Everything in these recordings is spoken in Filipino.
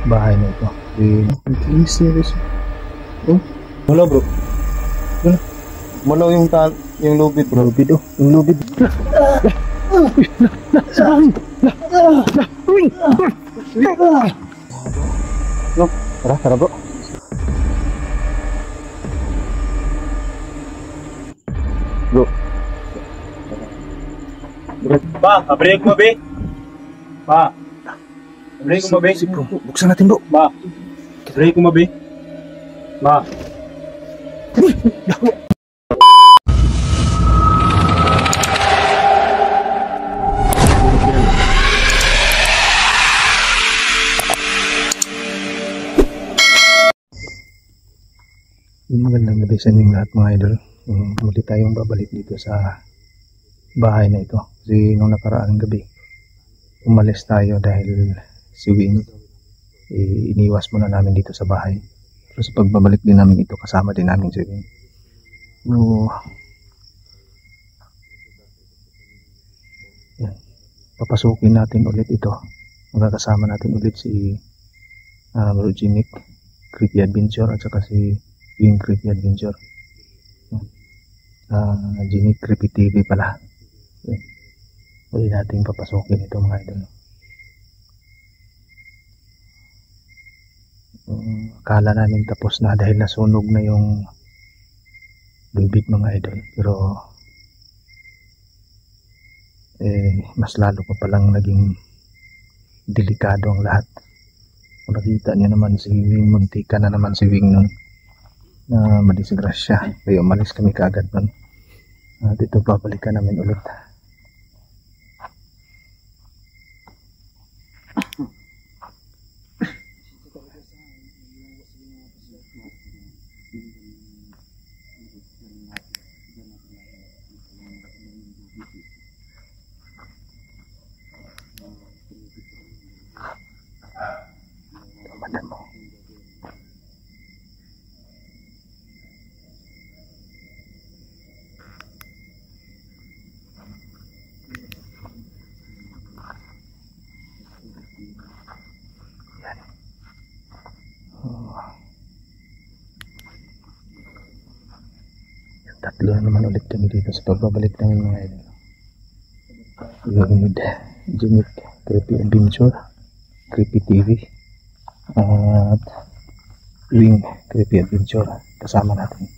bahay na ito. Please, serious. Oh, Wala bro. Wala yung lubid bro. lubid oh. Yung lubid. No. Tara bro. Bro. Ba, break mo be. Ba. Break mo be. Bro, buksan natin bro. Ba. Break mo be. Ba. Magandang gabi sa inyong lahat mga idol. Muli tayong babalik dito sa bahay na ito. Kasi nung nakaraang gabi, umalis tayo dahil si Wing iniwas muna namin dito sa bahay. Pero sa pagbabalik din namin ito, kasama din namin si Wing. Yan. Papasukin natin ulit ito. Magkakasama natin ulit si Bro Jimmick Creepy Adventure at saka si Wing Creepy Adventure. Jimmick Creepy TV pala. Uli natin papasukin ito mga idol. Akala namin tapos na dahil nasunog na yung lubid mga idol. Pero mas lalo pa palang naging delikado ang lahat. Kung nakita nyo naman si Wing, muntika na naman si Wing nun na madisgrasya. Kaya umalis kami kaagad nun. Dito babalikan namin ulit. Tatlo na naman ulit kami dito sa pagbabalik namin mga idol. With Jimmick Creepy Adventure, Creepy TV, at Wing Creepy Adventure kasama natin.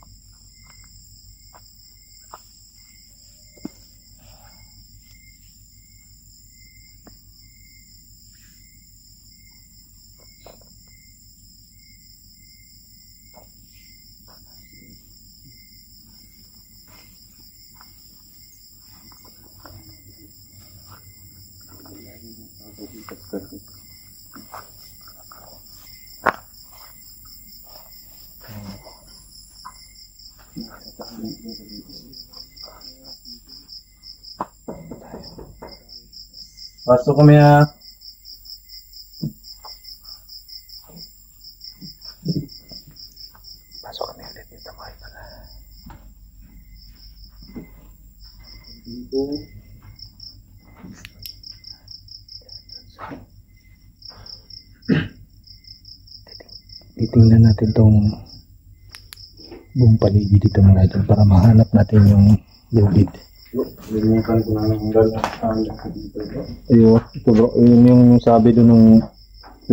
Pasok kami ha. Pasok kami ulit dito mga idol. Titingnan natin tong buong paligid dito mga idol para mahanap natin yung lubid. Lilimutan ko na ng dito. Ayun, ito bro, yun yung sabi doon ng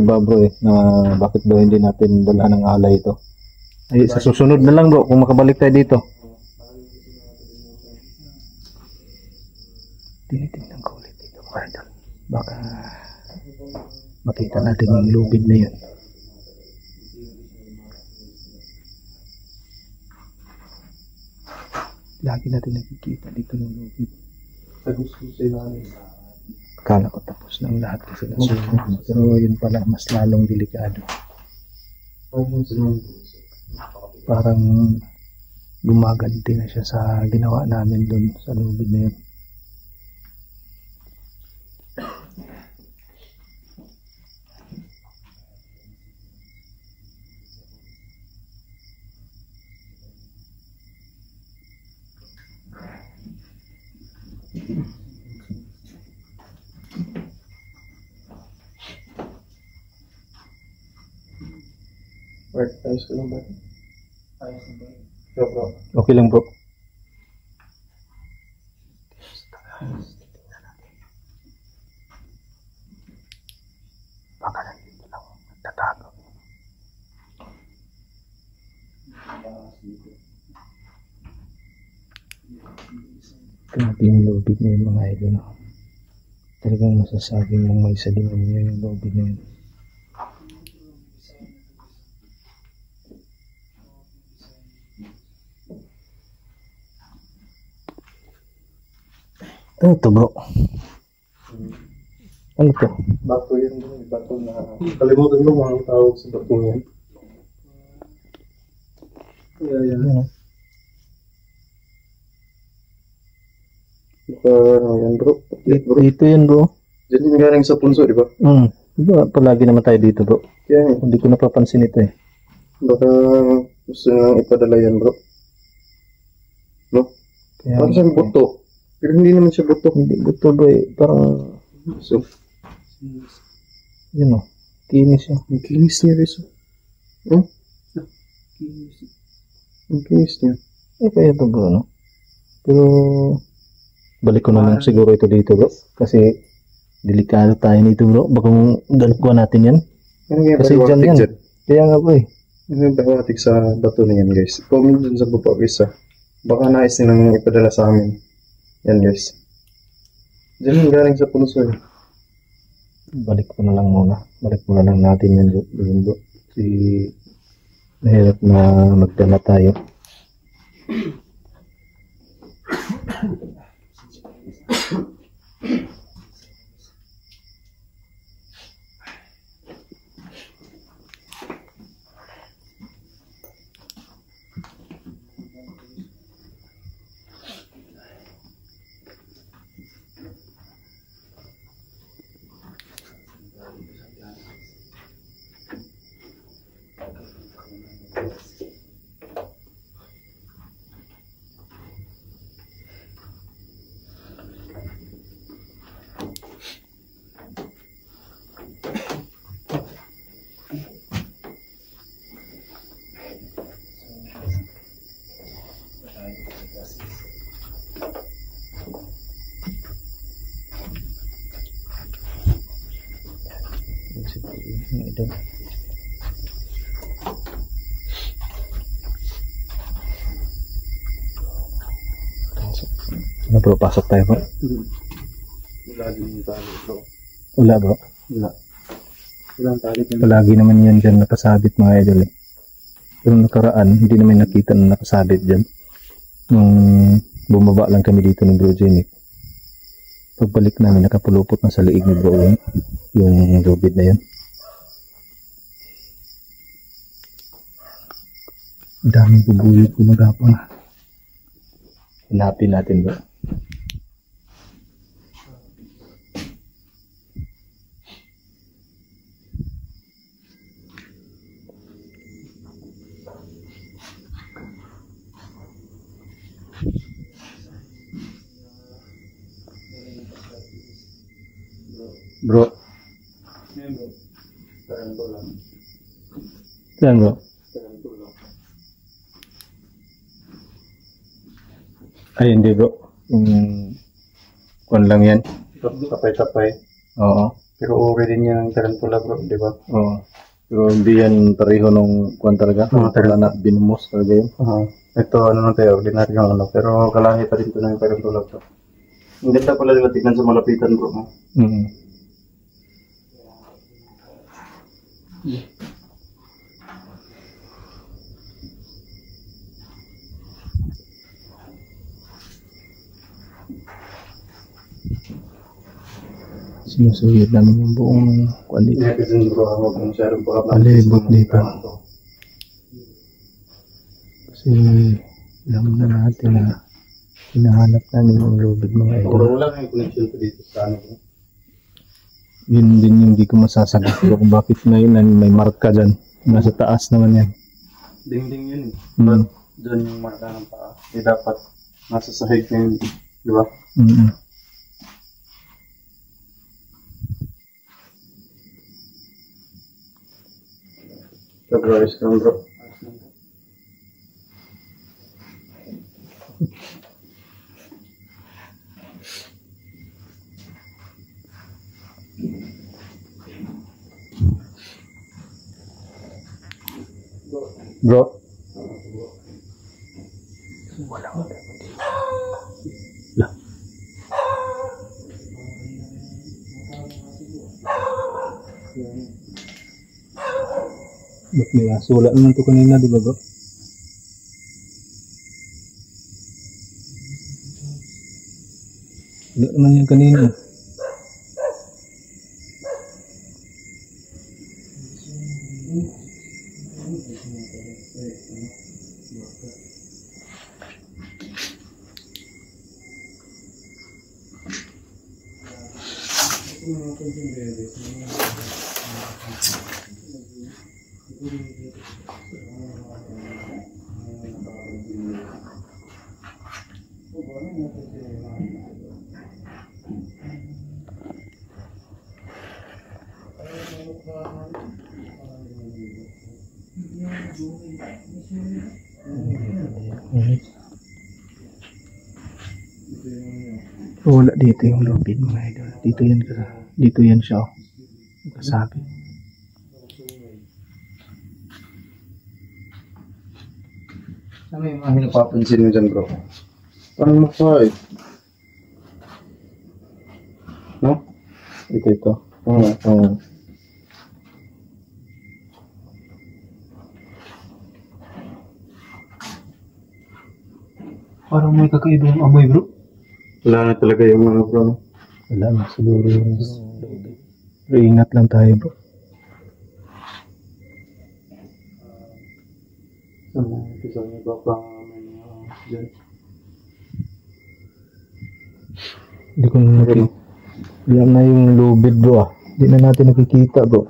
iba bro na bakit daw hindi natin dala ng alay ito. Ay, sa susunod na lang bro, kung makabalik tayo dito. Tinitingnan ko ulit dito mga idol. Baka makita natin yung lubid na yun. Lagi natin nakikita dito ng lubid. Akala ko tapos na ang lahat kasi nasunog. Pero yun pala, mas lalong delikado. Parang gumaganti na siya sa ginawa namin doon sa lubid na yun. Work, ayos ko lang ba? Ayos lang ba? Yo, bro. Okay lang bro. Baka nandito lang nagtatago. Grabe yung lobid na yun mga idol. Talagang masasabi mong may salingan niya yung lobid na yun. Ano to bro? Ano to? Bato yan bro. Bato na... Kalimutan mo kung anong tawag sa batong yan. Yan. Ano? Baka ano yan bro. Dito yan bro. Diyan yung galing sa punso, di ba? Diba palagi naman tayo dito bro? Kaya nga. Hindi ko napapansin ito eh. Baka gusto nang ipadala yan bro. No? Kaya, Parang siyang buto. Pero hindi naman siya buto. Hindi buto bro eh. Parang So, yun o. Kinis yun. ang kinis niya rin so. Oh? Ang kinis niya. Eh kaya ito bro no? Pero balik ko na lang siguro ito dito bro. Kasi delikado tayo nito bro. Baka galpuan natin yan. Ano nga Kasi dyan yan. dyan? Kaya nga bro eh. Ano yung bahawatik sa bato na yan guys? Comment dun sa baba guys ha. Baka nais nilang ipadala sa amin. Yan guys. Diyan yung galing sa punso eh. Balik ko na lang muna. Balik muna lang natin yan bro. Kasi mahirap na magdala tayo. Ito. Ano bro, pasok tayo bro? Wala din yung tali bro. Wala bro. Wala. Walang tali dyan. Palagi naman yan dyan nakasabit mga idol eh. Pero nakaraan, hindi naman nakita na nakasabit dyan. Nung bumaba lang kami dito ng Bro Jenic. Pagbalik namin, nakapulupot na sa liig ni Bro yung lubid na yun. Daming bubuyot gumagapon. Hinapin natin bro. Bro. Saan bro? Ay hindi bro. Kuan lang yan. Tapay-tapay. Oo. Pero uri din yan ng tarantula bro, di ba? Oo. Pero hindi yan pareho nung kuan talaga. Tarantula na binumos talaga yun. Ito ano na tayo, ordinary yung ano. Pero kalahi pa rin ito ng tarantula bro. Ang ganda pala nila tignan sa malapitan bro. Sinusuyod namin yung buong kuan dito. Hindi kasi bro, huwag mong masyadong baka Palibot dito. Kasi alam na natin na hinahanap namin yung lubid mga Pero idol. wala kang connection ko dito sa ano bro. Yun din yung hindi ko masasagot bro kung bakit ngayon may marka dyan. Nasa taas naman yan. Ding-ding yun eh. Mm. Diyan yung marka ng paa. Eh dapat nasa sahig na yun. Di ba? February ka bro. Bro. Lah. Ba't may sulat naman to kanina, di ba bro? Wala naman yan kanina. Wala dito yung lubid mga idol. Dito yan siya. Oh. Kasabi. Ano yung mga napapansin mo dyan bro? Parang makain. No? Ito. Oo. Parang may kakaibang amoy bro. Wala na talaga yung mga bro. No? Wala na siguro yung lubid. Pero ingat lang tayo bro. Kasi may papang dyan. Hindi ko nakikita. Wala na yung lubid bro ah. Hindi na natin nakikita bro.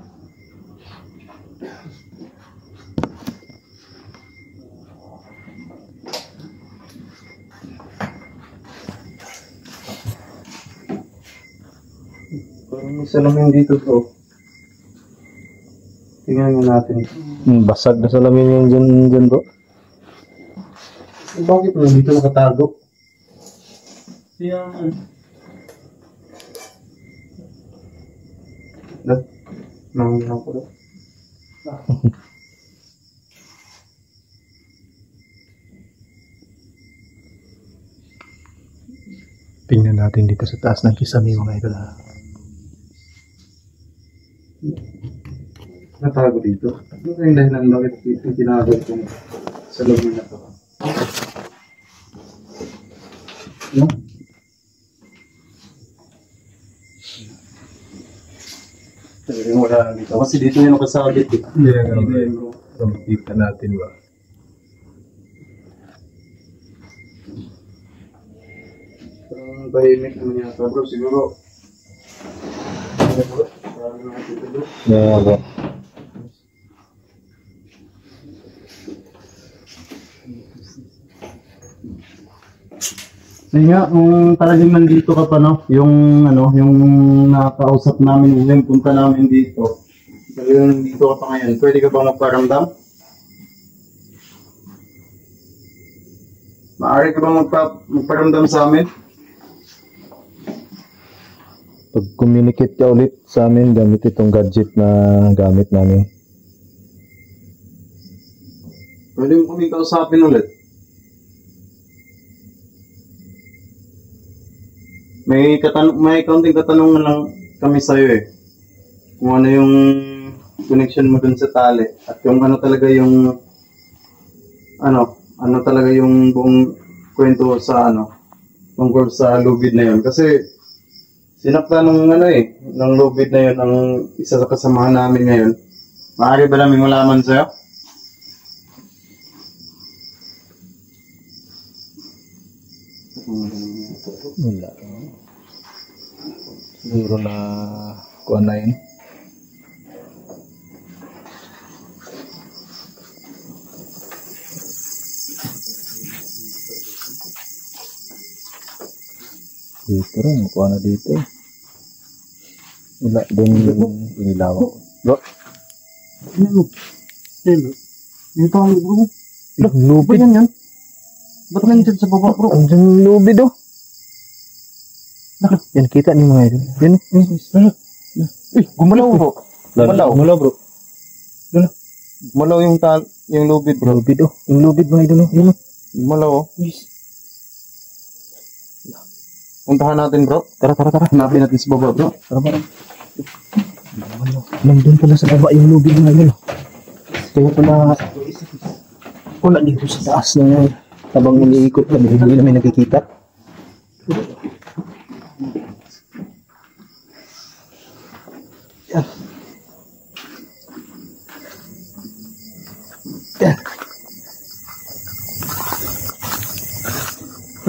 Parang may salamin dito bro. Tingnan nga natin. Basag na salamin yung dyan bro. Bakit mo dito nakatago? Yung... Nangin ako daw. Tingnan natin dito sa taas ng kisame mga idol. Natago dito. Ano kayong dahilan bakit yung tinago itong salamin na to? No? Talagang wala na dito. Kasi dito yung nakasabit eh. Yeah, bro. So, makita natin ba? Parang tahimik naman yata bro. Siguro. Parang nakikita bro. Yeah, bro. Ayun nga, kung talagang nandito ka pa, no? Yung nakausap namin, yung punta namin dito. Talagang nandito ka pa ngayon, pwede ka bang magparamdam? Maaari ka bang magparamdam sa amin? Pag-communicate ka ulit sa amin gamit itong gadget na gamit namin. Pwede mo kami kausapin ulit. May kaunting katanungan lang kami sa'yo eh. Kung ano yung connection mo dun sa tali. At kung ano talaga yung ano talaga yung buong kwento sa tungkol sa lubid na yun. Kasi sinakta ng ng lubid na yun ang isa sa kasamahan namin ngayon. Maaari ba namin malaman sa'yo? Wala. Siguro na kuha na yun. Dito rin, kuha na dito. Wala din yung ilaw. Bro, Yung tayo bro. Lubid. Yan yan. Ba't nandiyan sa baba bro? Andiyan yung lubid oh. Yan, kita ni mga idol. Yan oh. Gumalaw bro. Gumalaw bro. Gumalaw yung lubid bro. Lubid oh. Yung lubid mga idol oh. Yan oh. Gumalaw oh. Puntahan natin bro. Tara. Hanapin natin sa baba bro. Tara. Nandun pala sa baba yung lubid mga idol. Kaya pala wala dito sa taas na yan. Habang iniikot kami, hindi namin nakikita. Yan. Yan.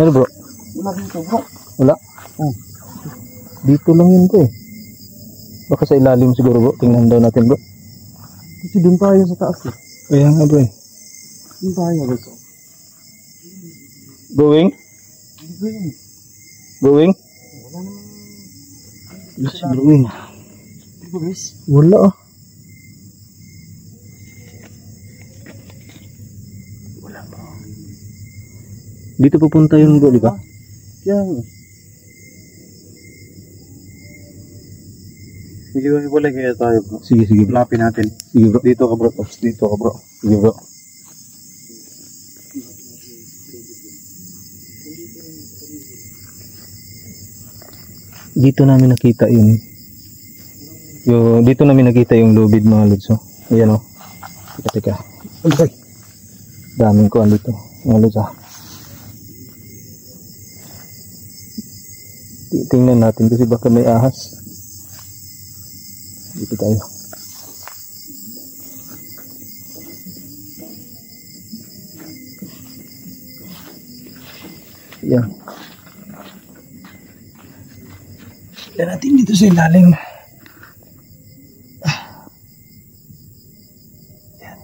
Ano bro? Wala dito bro. Wala? Dito lang yun ko eh. Baka sa ilalim siguro bro. Tingnan daw natin bro. Kasi dun tayo sa taas eh. Kaya nga bro eh. Dun tayo gusto. Going? Going? Wala naman. Yes, going. Guys. Wala ah. Wala bro. Dito pupunta yung bro, di ba? Yan. Hiwalay kaya tayo bro. Sige bro. Hanapin natin. Sige bro. Dito ka bro. Tapos dito ka bro. Sige bro. Dito namin nakita yun. Dito namin nakita yung lubid mga lods. Oh. Ayan oh. Teka. Okay. Daming kuhan dito. Mga lods ah. Tingnan natin kasi baka may ahas. Dito tayo. Yan. Yan natin dito sa ilalim. Yan.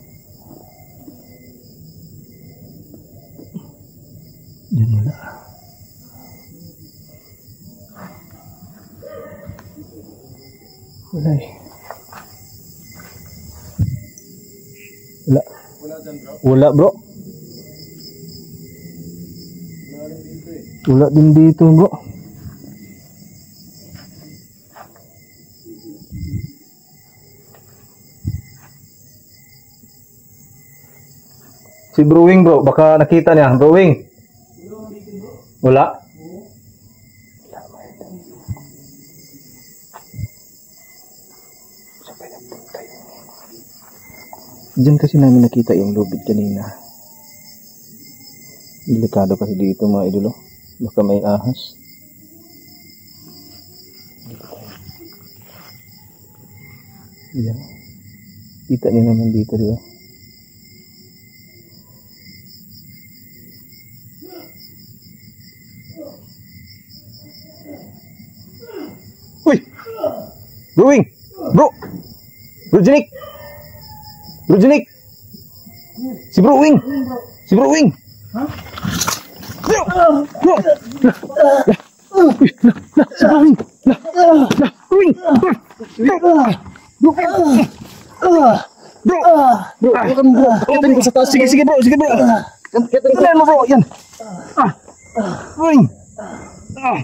Yan wala. Wala eh. Wala. Wala dyan bro. Wala bro. Wala din dito bro. Si Brewing bro, baka nakita niya. Brewing. Wala. Diyan kasi namin nakita yung lubid kanina. Delikado kasi dito mga idolo. Baka may ahas. Yan. Kita niyo naman dito, di ba? Uy! Brewing! Bro! Bro Janik! Bro Janik! Si Brewing! Si Brewing! Hah? Bro! Bro! Uy! Si Brewing! Brewing! Bro! Kita sa taas. Sige bro, sige bro. Kita mo bro, yan. Brewing! Yan.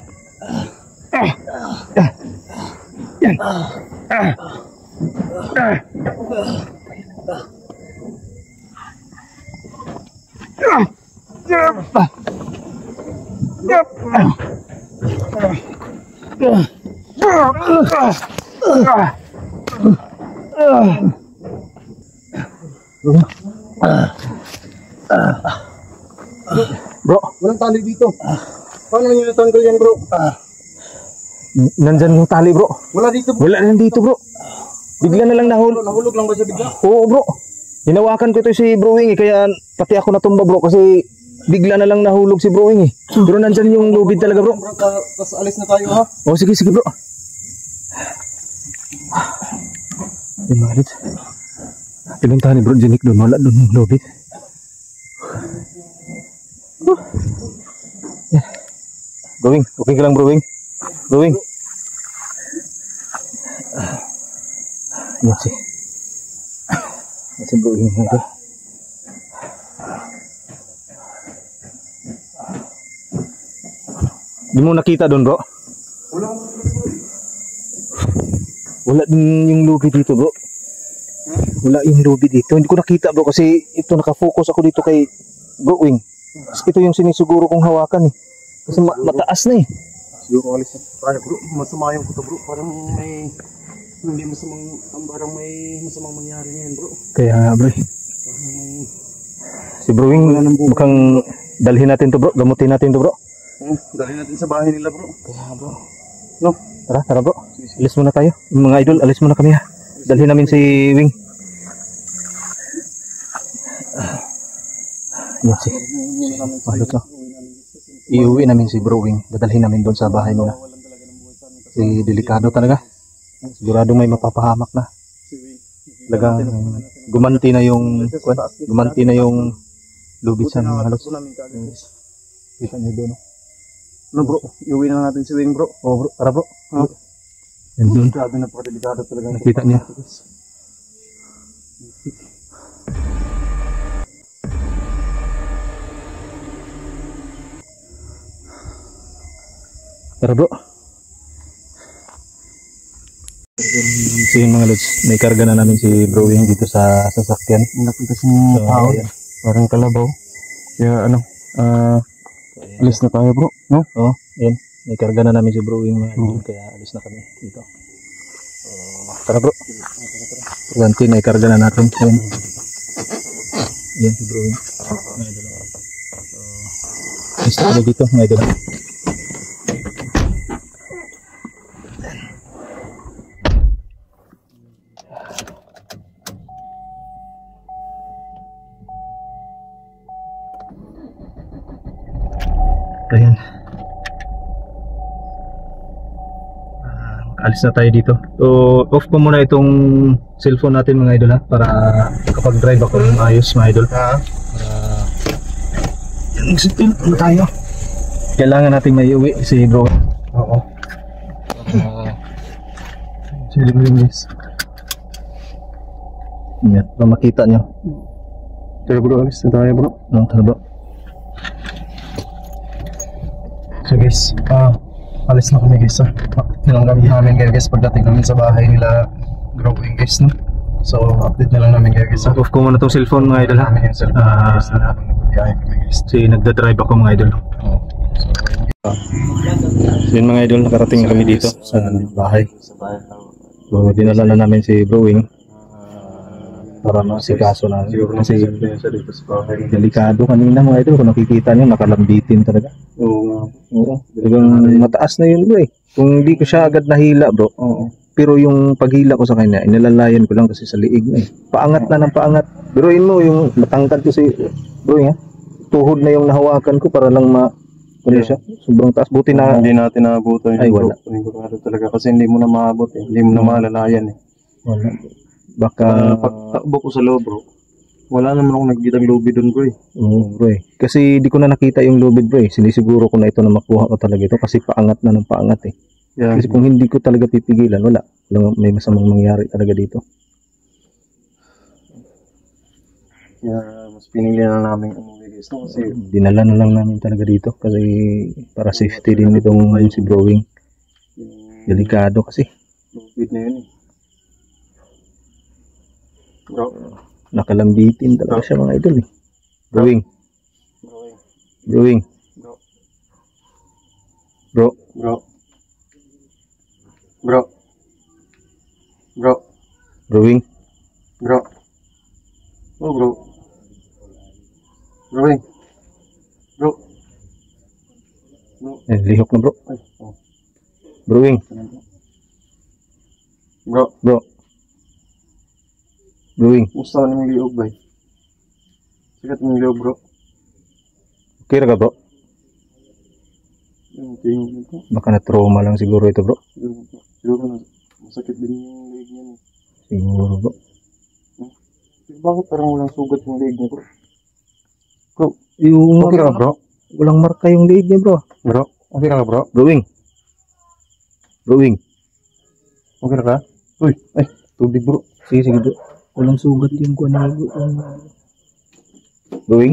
Bro, Walang tali dito. Paano nyo natanggal yan bro? nandyan yung tali bro. Wala dito bro. Wala rin dito bro. Bigla na lang nahulog. Nahulog lang ba siya bigla? Oo bro. Hinawakan ko ito si Brewing eh, kaya pati ako natumba bro kasi bigla na lang nahulog si Brewing eh. Pero nandyan yung lubid talaga bro. Tapos alis na tayo ha. Oh sige bro. Yan mga lods. Pinuntahan ni bro Janik doon. Wala doon yung lubid. Yan. Brewing, okay ka lang Brewing? Brewing. Yan si. Si Brewing mga idol. Di mo nakita doon bro? Wala din yung lobby dito bro. Wala yung lobby dito. Hindi ko nakita bro kasi ito nakafocus ako dito kay Brewing. Ito yung sinisiguro kong hawakan eh. Kasi mataas na eh. Siguro alis na tayo bro. Masama yung kuto bro. Parang may hindi masamang parang may masamang mangyari ngayon bro. Kaya nga bro. Si Brewing mukhang dalhin natin to bro. Gamutin natin to bro. Dalhin natin sa bahay nila bro. Kaya bro. No? Tara bro. Alis muna tayo. Mga idol, alis muna kami ha. Dalhin namin si Wing. Yan si. Palot no. Iuwi namin si Brewing. Dadalhin namin doon sa bahay nila. Si delikado talaga. Siguradong may mapapahamak na. Talagang gumanti na yung lubisan ng halos. Kita niyo doon. No bro, iuwi na natin si Wing bro. Oh bro, tara bro. Yan doon. Grabe na po delikado talaga. Nakita niya. Tara bro. So yun mga lods, may karga na namin si Brewing dito sa sasakyan. Nakita si tao. Parang kalabaw. Kaya ano, alis na tayo bro, no? Oo, yan. May karga na namin si Brewing mga idol, kaya alis na kami dito. Tara bro. Ganti, may karga na natin. Yan. Yan si Brewing. Mga idol. Alis na kami dito mga idol. Ayan. Alis na tayo dito. So, off ko muna itong cellphone natin mga idol ha, para kapag drive ako ng ayos mga idol. Para ano tayo? Kailangan natin may uwi si bro. Oo. Sige bro guys. Yan, para makita nyo. Tara bro, alis na tayo bro. Tara bro. So guys, alis na kami guys. Nilang namin guys pagdating namin sa bahay nila Brewing guys no. So update na lang namin guys. Off ko muna tong cellphone mga idol ha. Namin yung cellphone guys na habang nagbiyahe kami guys. Kasi nagda-drive ako mga idol. So yun mga idol, nakarating na kami dito sa bahay. So dinala na namin si Brewing para masikaso na. Kasi delikado kanina mga idol, kung nakikita nyo nakalambitin talaga. Oo, talagang mataas na yun bro eh. Kung hindi ko siya agad nahila bro, pero yung paghila ko sa kanya, inilalayan ko lang kasi sa liig na eh. Paangat na ng paangat. Biruin mo yung matangkad ko si bro ha. Tuhod na yung nahawakan ko para lang ano siya, sobrang taas. Buti na hindi natin naabutan ay wala. Talaga kasi hindi mo na maabot eh. Hindi mo na malalayan eh. Wala. Baka pagtakbo ko sa loob bro, wala naman akong nakikitang lubid doon bro eh. Oo bro eh. Kasi di ko na nakita yung lubid bro eh. Sinisiguro ko na ito na makuha ko talaga ito kasi paangat na ng paangat eh. Yeah. Kasi kung hindi ko talaga pipigilan, wala. May masamang mangyari talaga dito. Yeah, mas pinili na namin umuwi guys no? Kasi dinala na lang namin talaga dito kasi para safety din itong si Brewing. Delikado kasi. Lubid na yun eh. Bro. Nakalambitin talaga siya mga idol eh. Brewing. Brewing. Bro. Bro. Bro. Bro. Brewing. Bro. Oh bro. Brewing. Bro. Bro. Lihok na bro. Ay, oh. Brewing. Bro. Bro. Brewing. Musta ka ng liog ba? Sikat ng liog bro. Okay ra ka bro? Tingin ko. Baka na-trauma lang siguro ito bro. Siguro na masakit din yung liig niya. Siguro bro. Bakit parang walang sugat yung liig niya bro? Bro, Yung okay ka bro? walang marka yung liig niya bro. Bro, okay ka bro? Brewing. Brewing. Okay ka? Uy, ay, tubig bro. Sige bro. Walang sugat yung kuha na Going?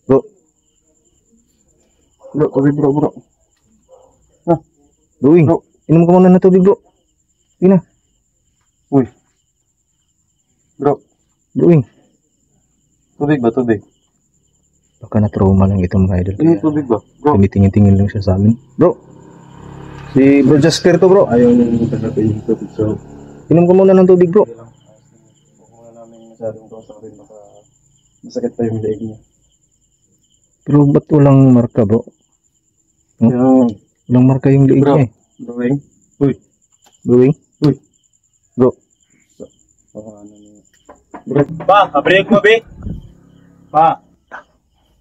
Bro. Bro, tubig bro. Going? Bro. Inom ka muna ng tubig bro. Sige na. Uy. Bro, Going? tubig ba? Tubig? Baka na-trauma lang itong mga idol. Ano tubig ba? Bro. Tumitingin-tingin lang siya sa amin. Bro. Si Bro Jasper to bro. Ayaw nyo tanggapin yung tubig. So, Inom ka muna ng tubig bro. huwag muna namin masyadong kausapin. Baka masakit pa yung leeg niya. Pero ba't walang marka bro? Kaya, Walang marka yung liig bro. niya eh. Drawing? Uy. Going? Uy. Bro. Baka ano niya. Pa, break mo, be. Pa.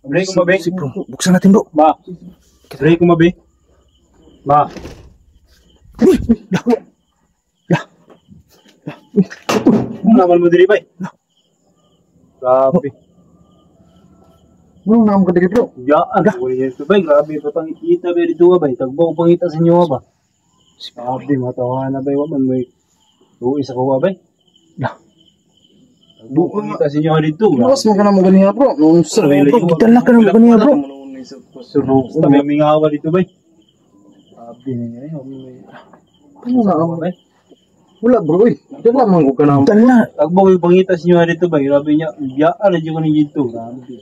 Break mo, be. Bro, buksan natin bro. Ba. Break mo, be. Ba. Uy! Lako! Ano naman mo diri, bay? Grabe. Ano naman ka dito bro? Yaan. Wala yan ito, bay. Grabe pa pangita, bay. Dito, bay. Tagbaw pangita sa inyo, ba? Grabe, matawa na, bay. Waman, may tuwi sa kuha, bay. Tagbaw pangita sa inyo dito. Bukas mo ka na mo ganiya bro. Nung sa Bro, gitala ka na mo kaniya bro. Basta may mingawa dito, bay. Grabe na niya, may Ano na ako? bay. Wala bro eh. Diyan lamang ko ka na. Dala. Tagbaw yung pangita sa inyo dito, bay. Grabe niya. Yaan na dyan ko na dito. Grabe.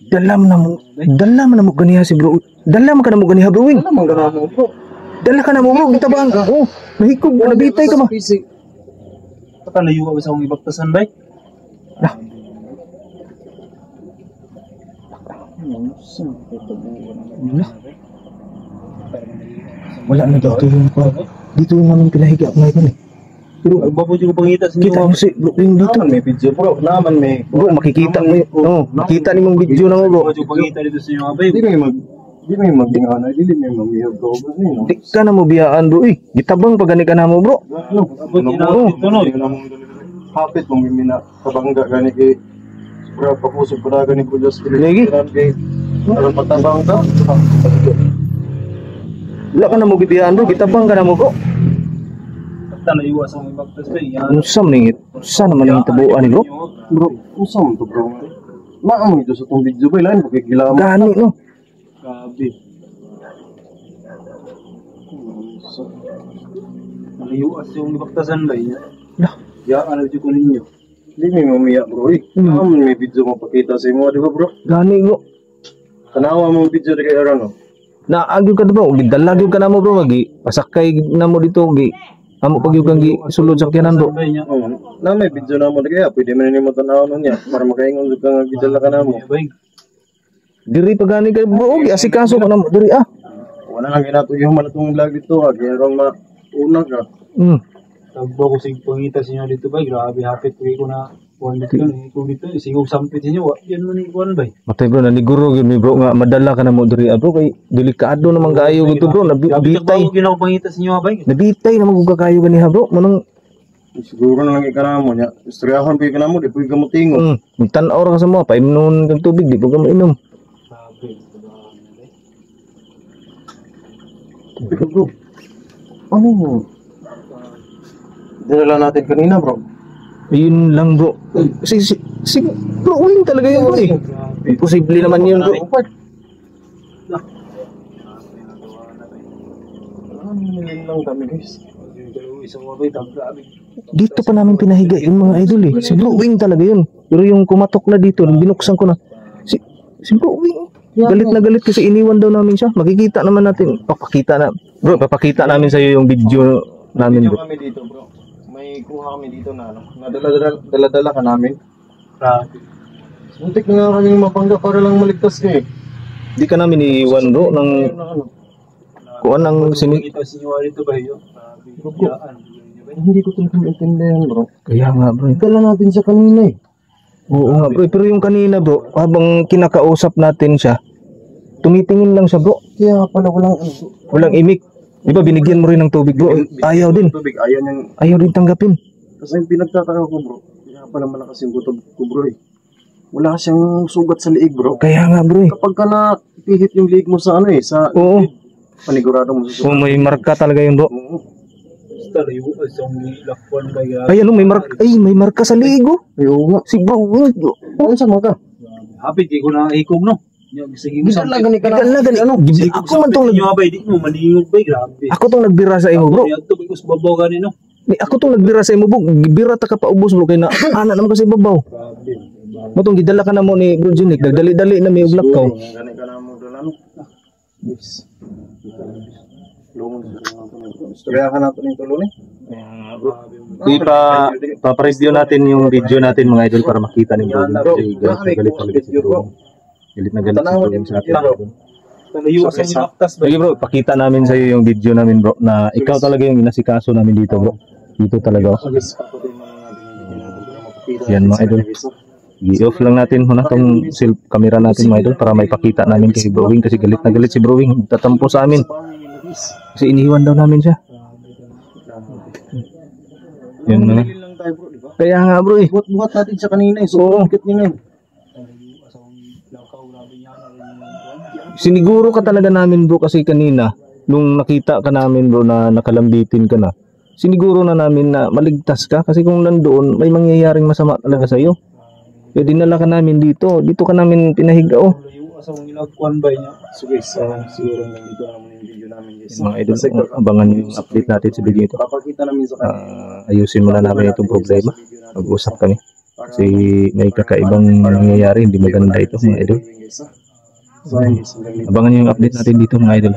Dala mo na mo kaniya si bro. Dala mo ka na mo kaniya bro. Wala lamang ka na mo bro. Dala ka na mo bro. Kita ba? Oh, nahikog. Nabitay ka ba? Baka layo ka sa akong ibaktasan, bay. Wala na dito yung dito yung namin pinahiga ngayon eh. Pero Agbabo dyan ko pangita sa inyo. kita mo si bro yung dito. Naman may video bro. Naman may. Bro, makikita mo yun. Oo, makita ni mong video na mo bro. Agbabo dyan ko pangita dito sa inyo, bay. Di may magbinganay. Di may magbihag ka ba niyo. Di ka na mo biyaan bro eh. Gitabang pag gani ka na mo bro. Ano? Abot din ako dito, no? Hapit mong mimina. Kabangga gani kay. Bro, papusog ko na gani ko just Lagi. kay. Alam matabang ka. Wala ka na mo biyaan bro. Gitabang ka na mo bro. Basta layo sa akong ibaktas, bay. Yan. Unsa man Saan naman yung tabuan ni bro? Bro, usam to bro. Maamang ito sa tong video ba ilan pagkikilam. Gani no. Grabe. Layo sa akong ibaktasan, bay. Lah. Yaan na dyan ko ninyo. Di may mamiya bro. Naman may video mapakita sa imo, di ba bro? Gani bro. Tanawa mo video di kay Arano. Naagyo ka bro. Gidalagyo ka na mo bro. Magi pasakay na mo dito. Amo pag yung kang sulod sa kyanan bro. Bay niya. Na may video na mo di kaya pwede man nimo tanaw nun niya para makaingon jud ka nga gidala ka na mo. Bay. Diri pa gani kay bro. Asikaso ka na mo. Diri ah. Wala nang ginatuyo man itong vlog dito ha. Kaya rong mauna ka. Tagbaw ko sa pangita sa inyo dito, bay. Grabe, hapit ko na kuhan dito. Kung dito, sigong sampit sa inyo. Yan mo ni kuhan, bay. Matay bro, naniguro yun mi bro nga madala ka na mo diri bro kay delikado naman kaayo gito bro, nabitay. Tagbaw ko ginawa pangita sa inyo, bay. Nabitay naman kung kaayo ganiha bro. Manong Siguro na lang ka na mo niya. Istoryahon pa ka na mo, di po ka mo tingo. tan-aw ra ka sa mo, painom kang tubig di pa ka mainom. Grabe. Pero bro, ano mo? Dinala natin kanina bro. Ayun lang bro. Si bro, uling talaga yun bro eh. Imposible naman yun bro. Ano lang kami guys. Isang mga bay, grabe. Dito pa namin pinahiga yung mga idol eh. Si bro Wing talaga yun. Pero yung kumatok na dito, binuksan ko na. Si bro Wing. Galit na galit kasi iniwan daw namin siya. Makikita naman natin. Papakita namin sa iyo yung video namin Video bro. kami dito bro. May kuha kami dito na ano. Nadala ka namin. Grabe. Muntik na nga kami mapangga para lang maligtas ka eh. Di ka namin iiwan bro ng Ano? kuan ang Pangita sa inyo dito, bay. Grabe. Yaan. Hindi ko talaga maintindihan bro. Kaya nga bro. Dala natin siya kanina eh. Oo nga bro. Pero yung kanina bro, habang kinakausap natin siya, tumitingin lang siya bro. Kaya pala Walang imik. Di ba binigyan mo rin ng tubig bro? Ayaw din. Tubig, ayaw niyang. Ayaw din tanggapin. Kasi yung pinagtataka ko bro. Kaya pala malakas yung gutom ko bro eh. Wala siyang sugat sa liig bro. Kaya nga bro eh. Kapag ka napihit yung liig mo sa ano eh, sa Oo. panigurado mo sa Oh, may marka talaga yun bro. Oo. Basta layo sa lakwan ba ya. Ay, ano, may marka sa ligo. Ayaw nga. Si bro, Ano sa mga ka? Hapit di ko na ikog no. Sige mo sa Gidala gani ka na. Gala gani, ako man tong nyo ba di mo malingog ba grabe. ako tong nagbira sa imo, bro. Ato ba us babaw gani no. Ako tong nagbira sa imo, bro. Gibira ta ka paubos, bro, kay na ana naman kasi babaw. Grabe. Mo tong gidala ka na mo ni Bro Junic, nagdali-dali na may ublak ka. Gani ka na mo dala no. Yes. Lungon sa mga istoryahan natin yung tulo ni. Ipa-review natin yung video natin mga idol para makita ni Bro. Galit talaga si Bro. Galit na galit si Bro sa atin. Layo sa inyo aktas ba. Sige bro, pakita namin sa iyo yung video namin bro na ikaw talaga yung inasikaso namin dito bro. Dito talaga. Yan mga idol. I-off lang natin muna tong camera natin mga idol para may pakita namin kay Bro Wing kasi galit na galit si Bro Wing. Tatampo sa amin. Kasi iniwan daw namin siya. Yan na. Kaya nga bro eh. Buhat natin sa kanina eh. So, dikit niya ngayon. Siniguro ka talaga namin bro kasi kanina nung nakita ka namin bro na nakalambitin ka na. Siniguro na namin na maligtas ka kasi kung nandoon may mangyayaring masama talaga sa iyo. Kaya dinala ka namin dito. Dito ka namin pinahiga oh. Layo sa ilagkuan ba niya. Sige, siguro lang dito naman yung video namin guys. Mga idol, abangan nyo yung update natin sa video ito. Papakita namin sa kanina. Ayusin muna namin itong problema. Mag-usap kami. Kasi may kakaibang nangyayari. Hindi maganda ito mga idol. So, ayun guys, hanggang dito. Abangan nyo yung update natin dito mga idol.